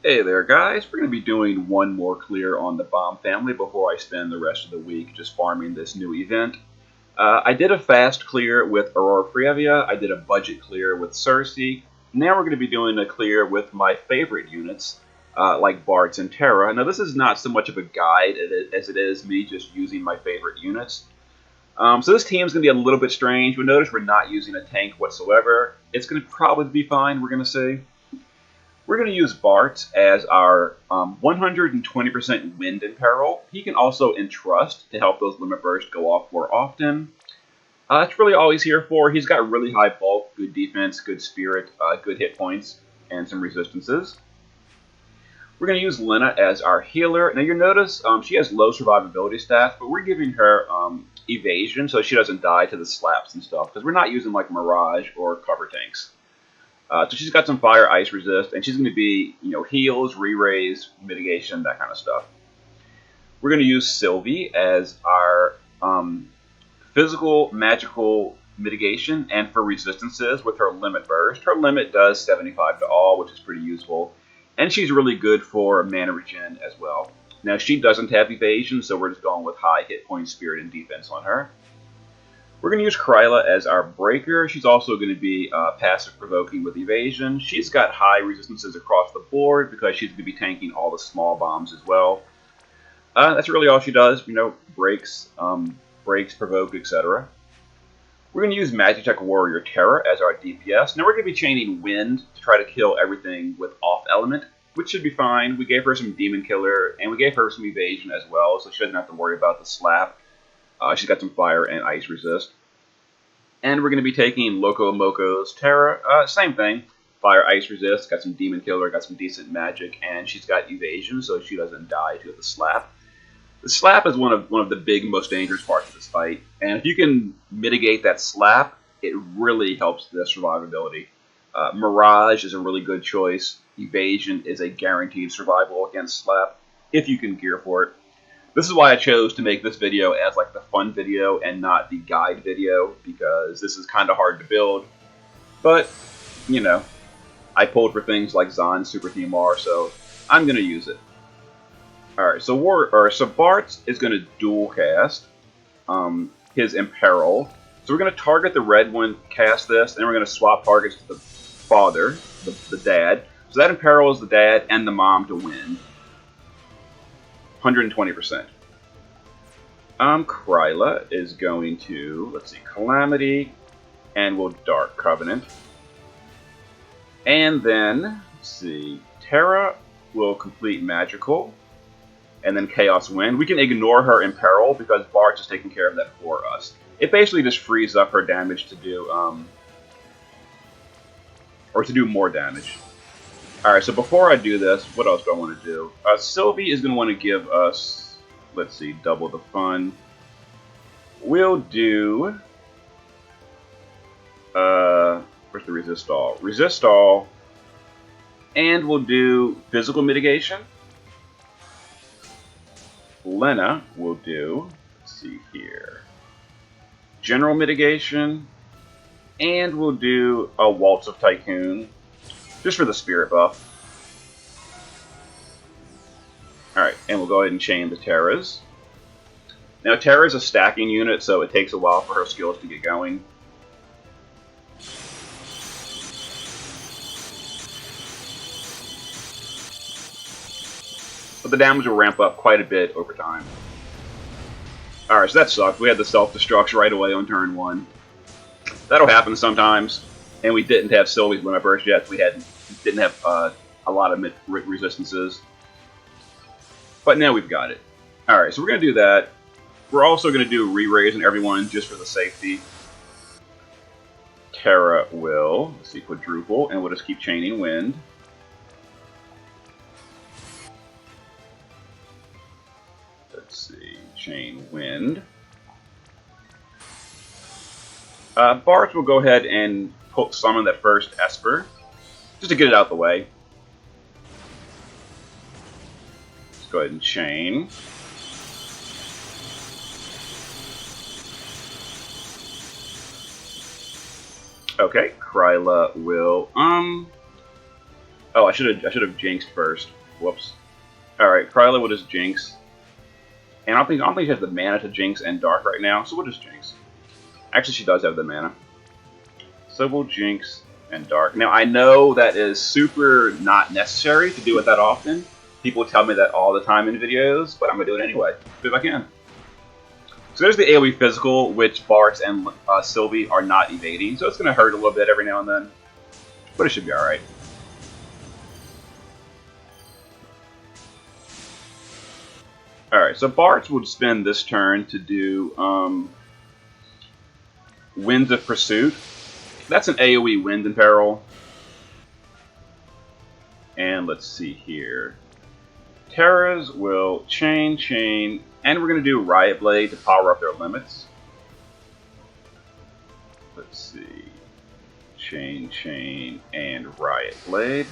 Hey there, guys. We're going to be doing one more clear on the bomb family before I spend the rest of the week just farming this new event. I did a fast clear with Aurora Previa. I did a budget clear with Cersei. Now we're going to be doing a clear with my favorite units, like Bartz and Terra. Now this is not so much of a guide as it is me just using my favorite units. So this team is going to be a little bit strange. You'll notice we're not using a tank whatsoever. It's going to probably be fine, we're going to say. We're going to use Bart as our 120% wind in peril. He can also entrust to help those limit bursts go off more often. That's really all he's here for. He's got really high bulk, good defense, good spirit, good hit points, and some resistances. We're going to use Lena as our healer. Now you'll notice she has low survivability stats, but we're giving her evasion so she doesn't die to the slaps and stuff, because we're not using like Mirage or cover tanks. So she's got some fire, ice resist, and she's going to be, heals, re-raise, mitigation, that kind of stuff. We're going to use Sylvie as our physical, magical mitigation, and for resistances with her limit burst. Her limit does 75 to all, which is pretty useful, and she's really good for mana regen as well. Now she doesn't have evasion, so we're just going with high hit point, spirit, and defense on her. We're going to use Kryla as our breaker. She's also going to be passive provoking with evasion. She's got high resistances across the board because she's going to be tanking all the small bombs as well. That's really all she does. Breaks, provoke, etc. We're going to use Magic Tech Warrior Terra as our DPS. Now we're going to be chaining Wind to try to kill everything with off element, which should be fine. We gave her some Demon Killer, and we gave her some evasion as well, so she doesn't have to worry about the slap. She's got some fire and ice resist. And we're going to be taking Loco Moco's Terra. Same thing. Fire, ice resist, got some demon killer, got some decent magic, and she's got evasion, so she doesn't die to the slap. The slap is one of the big, most dangerous parts of this fight. And if you can mitigate that slap, it really helps the survivability. Mirage is a really good choice. Evasion is a guaranteed survival against slap, if you can gear for it. This is why I chose to make this video as like the fun video and not the guide video, because this is kind of hard to build. But, I pulled for things like Zahn Super Team R, so I'm going to use it. Alright, so Bart is going to dual cast his Imperil. So we're going to target the red one, cast this, and we're going to swap targets to the father, the dad. So that Imperils the dad and the mom to win. 120%. Kryla is going to, let's see, Calamity, and we'll Dark Covenant. And then, let's see, Terra will complete Magical, and then Chaos Wind. We can ignore her Imperil because Bart's is taking care of that for us. It basically just frees up her damage to do, more damage. Alright, so before I do this, what else do I want to do? Sylvie is going to want to give us, let's see, double the fun. We'll do, where's the resist all? Resist all, and we'll do physical mitigation. Lena will do, let's see here, general mitigation, and we'll do a Waltz of Tycoon. Just for the spirit buff. Alright, and we'll go ahead and chain the Terras. Now, Terra is a stacking unit, so it takes a while for her skills to get going. But the damage will ramp up quite a bit over time. Alright, so that sucked. We had the self-destruct right away on turn 1. That'll happen sometimes. And we didn't have Sylvie's limit burst yet. We didn't have a lot of resistances. But now we've got it. Alright, so we're going to do that. We're also going to do re-raise on everyone just for the safety. Terra will, let's see, quadruple, and we'll just keep chaining Wind. Let's see, chain Wind. Bart will go ahead and summon that first Esper, just to get it out the way. Let's go ahead and chain. Okay, Kryla will, Oh, I should have jinxed first. Whoops. All right, Kryla will just jinx, and I don't think she has the mana to jinx and dark right now, so we'll just jinx. Actually, she does have the mana, so we'll jinx and dark. Now I know that is super not necessary to do it that often. People tell me that all the time in videos, but I'm gonna do it anyway if I can. So there's the AoE physical, which Bart and Sylvie are not evading, so it's gonna hurt a little bit every now and then, but it should be all right. Alright, so Bart would spend this turn to do Winds of Pursuit. That's an AoE Wind in Peril. And let's see here. Terras will chain, and we're going to do Riot Blade to power up their limits. Let's see. Chain, and Riot Blade.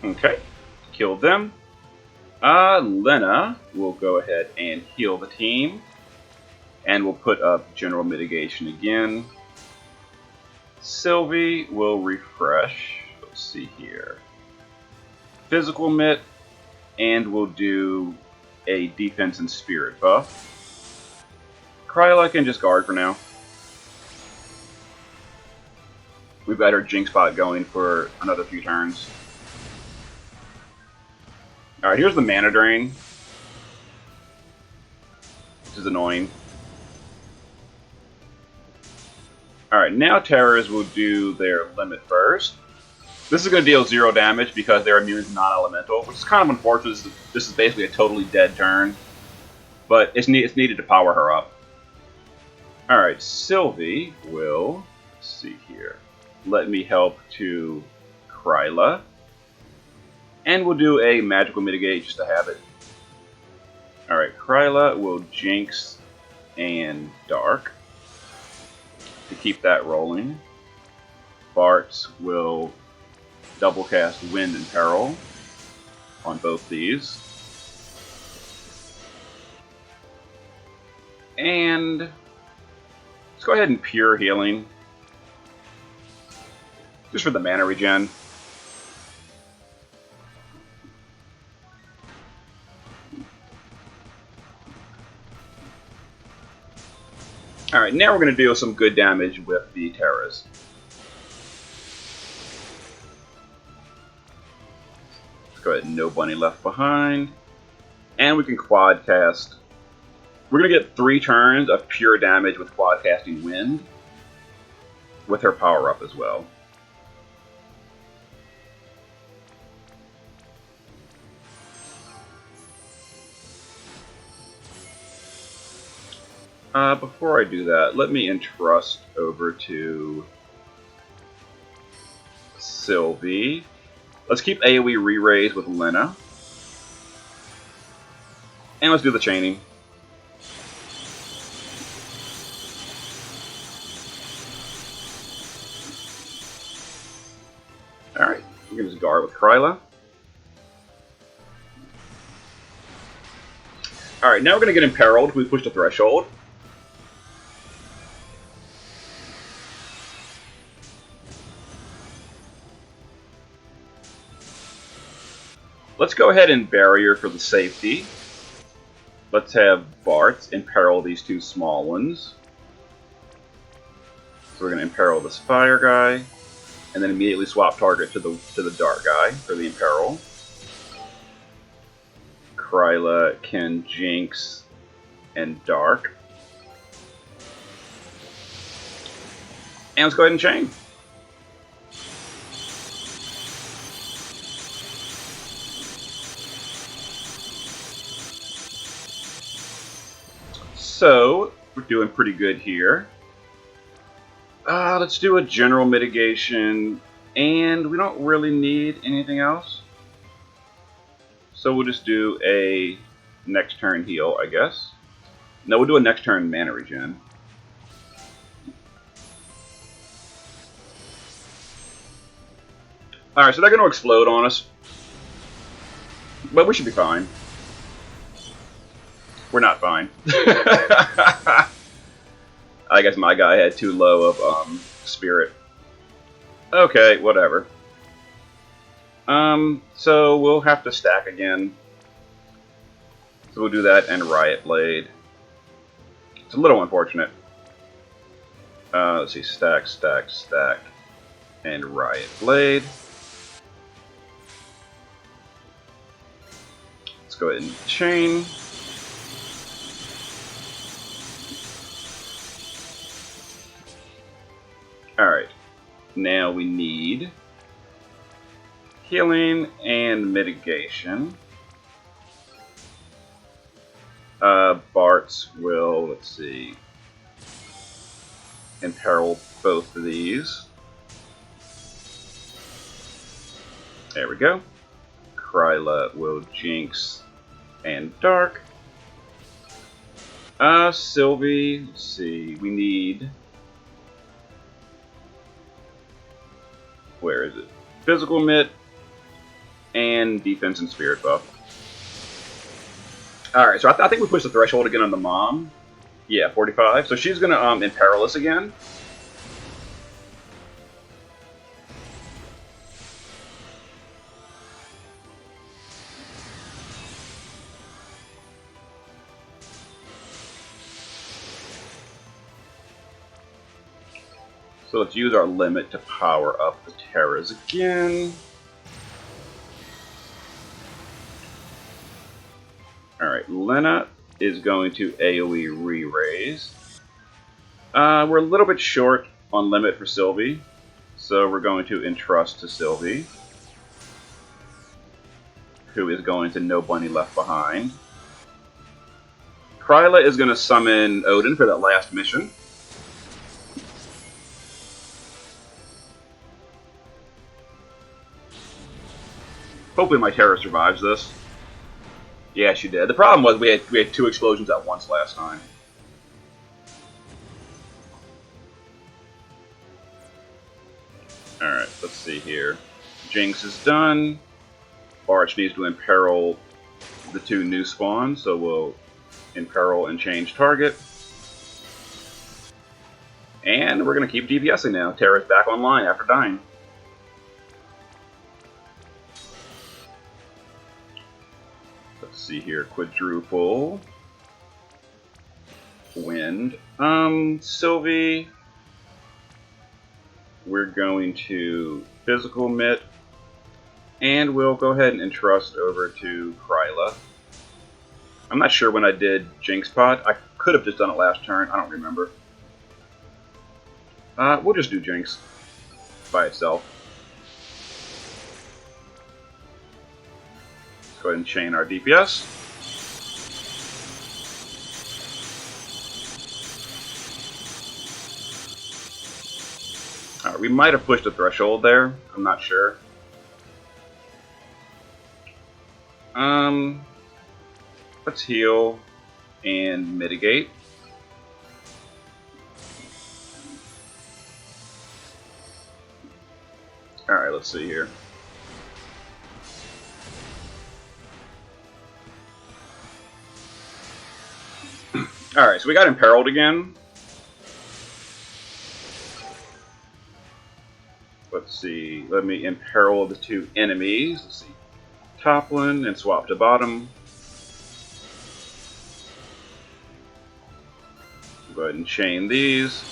Okay, killed them. Lena will go ahead and heal the team. And we'll put up General Mitigation again. Sylvie will refresh. Let's see here. Physical Mitt. And we'll do a Defense and Spirit buff. Kryla can just guard for now. We've got our Jinx bot going for another few turns. Alright, here's the mana drain. Which is annoying. Alright, now Terrors will do their limit first. This is going to deal 0 damage because they're immune to non-elemental, which is kind of unfortunate. This is basically a totally dead turn. But it's needed to power her up. Alright, Sylvie will, let's see here, let me help to Kryla. And we'll do a Magical Mitigate just to have it. Alright, Kryla will Jinx and Dark to keep that rolling. Bart will double cast Wind and Peril on both these. And let's go ahead and Pure Healing. Just for the mana regen. Alright, now we're going to deal some good damage with the Terras. Let's go ahead and no bunny left behind. And we can quad cast. We're going to get 3 turns of pure damage with quad casting Wind. With her power up as well. Before I do that, let me entrust over to Sylvie. Let's keep AoE re-raise with Lena. And let's do the chaining. Alright, we can just guard with Kryla. Alright, now we're going to get imperiled. We push the threshold. Let's go ahead and barrier for the safety. Let's have Bart imperil these 2 small ones. So we're going to imperil this fire guy, and then immediately swap target to the dark guy for the imperil. Kryla can Jinx and Dark. And let's go ahead and chain. So, we're doing pretty good here. Let's do a general mitigation, and we don't really need anything else. So we'll just do a next turn heal, I guess. No, we'll do a next turn mana regen. Alright, so they're going to explode on us. But we should be fine. We're not fine. I guess my guy had too low of spirit. Okay, whatever. So we'll have to stack again. So we'll do that and Riot Blade. It's a little unfortunate. Let's see, stack, stack, stack, and Riot Blade. Let's go ahead and chain. Alright, now we need healing and mitigation. Bart's will, let's see, imperil both of these. There we go. Kryla will jinx and dark. Sylvie, let's see, we need, where is it? Physical mitt and defense and spirit buff. Alright, so I think we pushed the threshold again on the mom. Yeah, 45. So she's going to imperil us again. So let's use our limit to power up the Terras again. Alright, Lena is going to AoE re-raise. We're a little bit short on limit for Sylvie, so we're going to entrust to Sylvie, who is going to No Bunny Left Behind. Kryla is going to summon Odin for that last mission. Hopefully my Terra survives this. Yeah, she did. The problem was we had two explosions at once last time. Alright, let's see here. Jinx is done. Barch needs to imperil the two new spawns, so we'll imperil and change target. And we're going to keep DPSing now. Terra's back online after dying. Let's see here, quadruple. Wind. Sylvie. We're going to physical mitt. And we'll go ahead and entrust over to Kryla. I'm not sure when I did Jinx Pot. I could have just done it last turn. I don't remember. We'll just do Jinx by itself. Go ahead and chain our DPS. We might have pushed the threshold there. I'm not sure. Let's heal and mitigate. Alright, let's see here. Alright, so we got imperiled again. Let's see, let me imperil the two enemies. Let's see, top one and swap to bottom. Go ahead and chain these.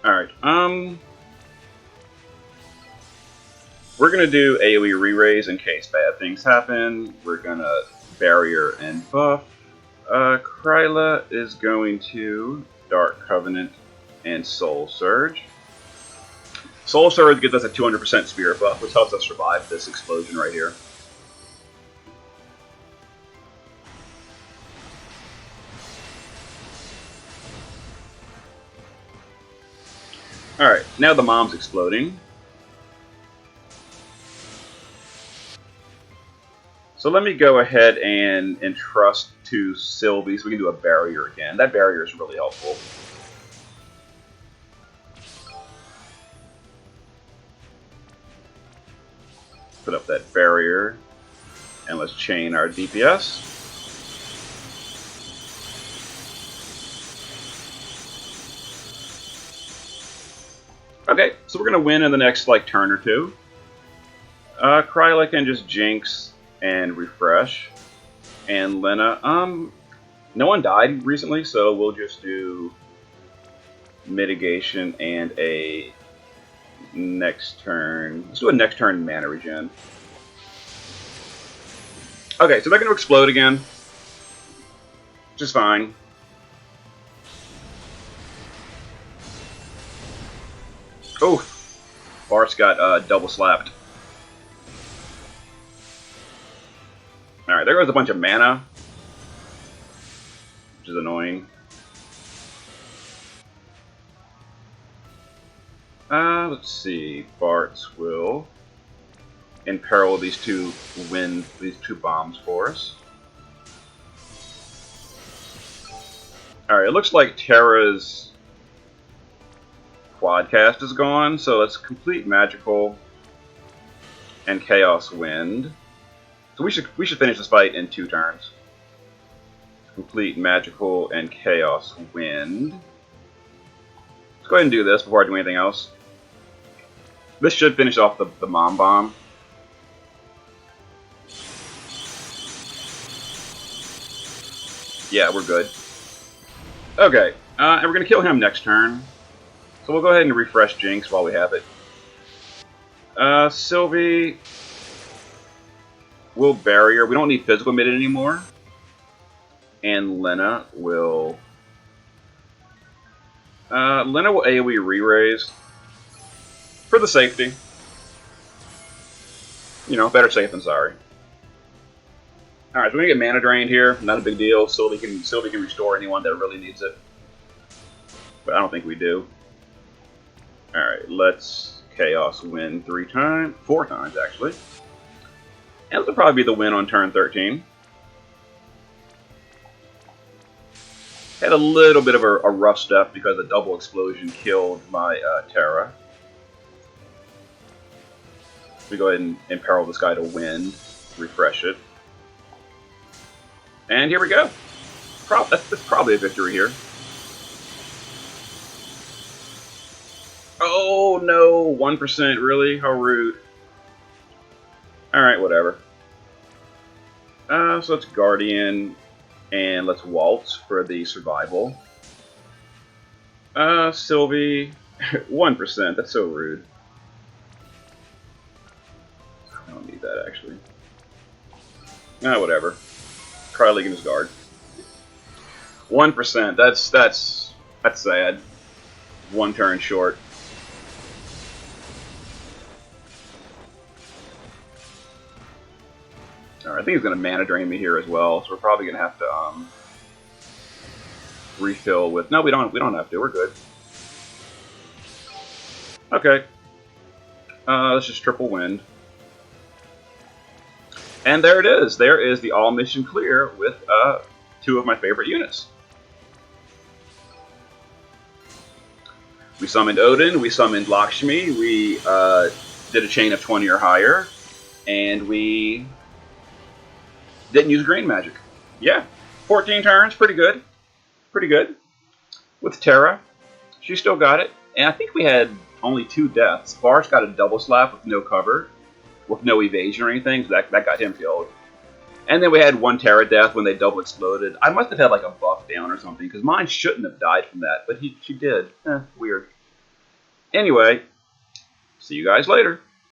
Alright, we're gonna do AoE re-raise in case bad things happen. We're gonna barrier and buff. Kryla is going to Dark Covenant and Soul Surge. Soul Surge gives us a 200% spirit buff, which helps us survive this explosion right here. Alright, now the mom's exploding. So let me go ahead and entrust to Sylvie so we can do a barrier again. That barrier is really helpful. put up that barrier, and let's chain our DPS. Okay, so we're gonna win in the next like turn or two. Kryla can just Jinx and refresh, and Lena. No one died recently, so we'll just do mitigation and a next turn. Let's do a next turn mana regen. Okay, so they're going to explode again, which is fine. Oh, Bart's got double slapped. Alright, there goes a bunch of mana, which is annoying. Let's see. Bart's will imperil these two bombs for us. Alright, it looks like Terra's Quadcast is gone, so let's complete Magical and Chaos Wind. So we should finish this fight in 2 turns. Complete Magical and Chaos Wind. Let's go ahead and do this before I do anything else. This should finish off the Mom Bomb. Yeah, we're good. Okay, and we're going to kill him next turn. So we'll go ahead and refresh Jinx while we have it. Sylvie will barrier. We don't need physical mid anymore. And Lena will AoE re-raise. For the safety. You know, better safe than sorry. Alright, so we're gonna get mana drained here. Not a big deal. Sylvie can restore anyone that really needs it. But I don't think we do. Alright, let's Chaos win 4 times actually. And this will probably be the win on turn 13. Had a little bit of a rough step because a double explosion killed my Terra. We go ahead and imperil this guy to win, refresh it. And here we go. That's probably a victory here. Oh no, 1%, really? How rude. Alright, whatever. So let's Guardian, and let's Waltz for the survival. Sylvie, 1%, that's so rude. I don't need that, actually. Whatever. Kryla can just guard. 1%, that's sad. 1 turn short. Alright, I think he's going to mana drain me here as well, so we're probably going to have to refill with... No, we don't have to, we're good. Okay. Let's just triple wind. And there it is. There is the all mission clear with 2 of my favorite units. We summoned Odin, we summoned Lakshmi, we did a chain of 20 or higher, and we didn't use green magic. Yeah, 14 turns, pretty good. Pretty good. With Terra, she still got it. And I think we had only 2 deaths. Bart's got a double slap with no cover, with no evasion or anything, so that got him killed. And then we had 1 Terra death when they double exploded. I must have had like a buff down or something, because mine shouldn't have died from that, but she did. Weird. Anyway, see you guys later.